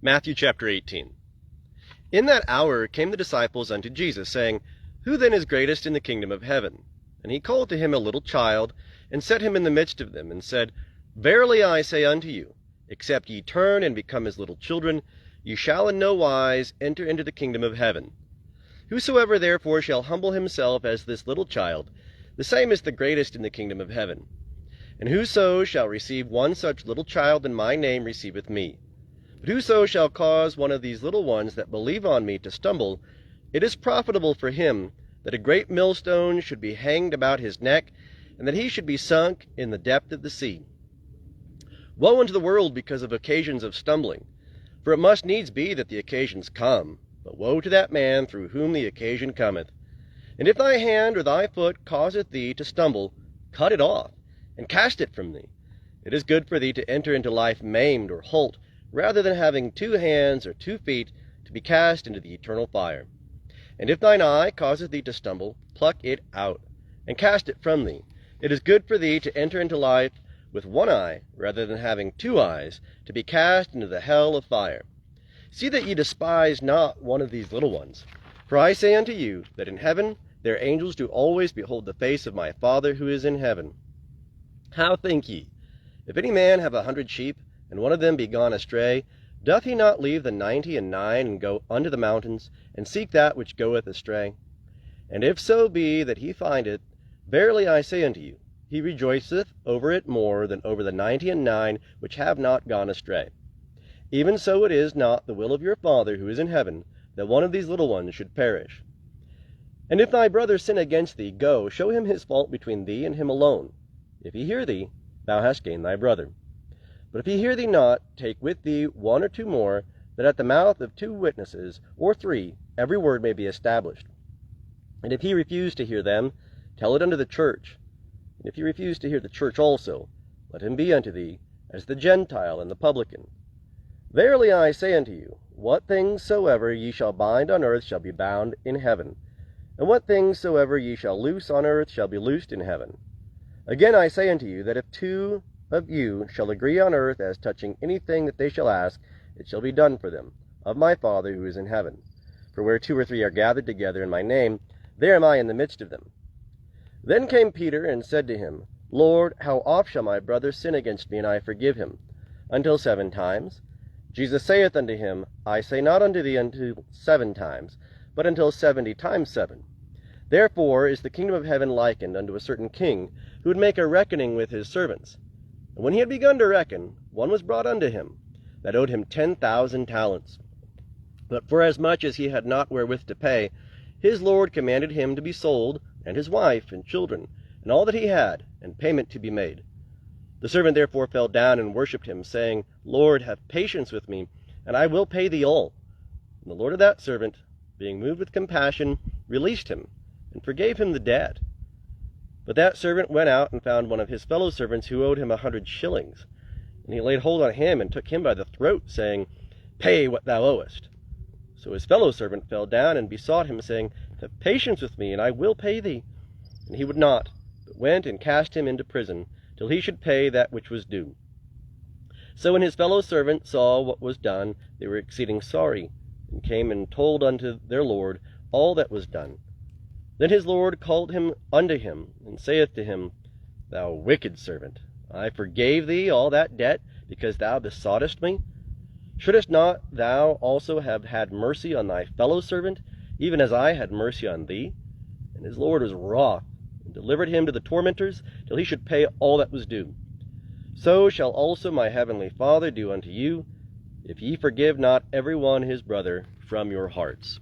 Matthew chapter 18. In that hour came the disciples unto Jesus, saying, Who then is greatest in the kingdom of heaven? And he called to him a little child, and set him in the midst of them, and said, Verily I say unto you, except ye turn and become as little children, ye shall in no wise enter into the kingdom of heaven. Whosoever therefore shall humble himself as this little child, the same is the greatest in the kingdom of heaven. And whoso shall receive one such little child in my name receiveth me. But whoso shall cause one of these little ones that believe on me to stumble, it is profitable for him that a great millstone should be hanged about his neck, and that he should be sunk in the depth of the sea. Woe unto the world because of occasions of stumbling! For it must needs be that the occasions come, but woe to that man through whom the occasion cometh. And if thy hand or thy foot causeth thee to stumble, cut it off, and cast it from thee. It is good for thee to enter into life maimed or halt, rather than having 2 hands or 2 feet to be cast into the eternal fire. And if thine eye causeth thee to stumble, pluck it out, and cast it from thee. It is good for thee to enter into life with 1 eye, rather than having 2 eyes, to be cast into the hell of fire. See that ye despise not one of these little ones. For I say unto you, that in heaven their angels do always behold the face of my Father who is in heaven. How think ye? If any man have 100 sheep, and one of them be gone astray, doth he not leave the 99 and go unto the mountains, and seek that which goeth astray? And if so be that he find it, verily I say unto you, he rejoiceth over it more than over the 99 which have not gone astray. Even so it is not the will of your Father who is in heaven, that one of these little ones should perish. And if thy brother sin against thee, go, show him his fault between thee and him alone. If he hear thee, thou hast gained thy brother. But if he hear thee not, take with thee 1 or 2 more, that at the mouth of 2 witnesses, or 3, every word may be established. And if he refuse to hear them, tell it unto the church. And if he refuse to hear the church also, let him be unto thee as the Gentile and the publican. Verily I say unto you, what things soever ye shall bind on earth shall be bound in heaven, and what things soever ye shall loose on earth shall be loosed in heaven. Again I say unto you, that if 2 of you shall agree on earth as touching anything that they shall ask, it shall be done for them, of my Father who is in heaven. For where 2 or 3 are gathered together in my name, there am I in the midst of them. Then came Peter, and said to him, Lord, how oft shall my brother sin against me, and I forgive him? Until 7 times? Jesus saith unto him, I say not unto thee until 7 times, but until 70 times 7. Therefore is the kingdom of heaven likened unto a certain king, who would make a reckoning with his servants. And when he had begun to reckon, one was brought unto him, that owed him 10,000 talents. But forasmuch as he had not wherewith to pay, his lord commanded him to be sold, and his wife, and children, and all that he had, and payment to be made. The servant therefore fell down and worshipped him, saying, Lord, have patience with me, and I will pay thee all. And the lord of that servant, being moved with compassion, released him, and forgave him the debt. But that servant went out and found one of his fellow servants who owed him 100 shillings. And he laid hold on him and took him by the throat, saying, Pay what thou owest. So his fellow servant fell down and besought him, saying, Have patience with me, and I will pay thee. And he would not, but went and cast him into prison, till he should pay that which was due. So when his fellow servants saw what was done, they were exceeding sorry, and came and told unto their lord all that was done. Then his lord called him unto him, and saith to him, Thou wicked servant, I forgave thee all that debt, because thou besoughtest me. Shouldest not thou also have had mercy on thy fellow servant, even as I had mercy on thee? And his lord was wroth, and delivered him to the tormentors, till he should pay all that was due. So shall also my heavenly Father do unto you, if ye forgive not every one his brother from your hearts.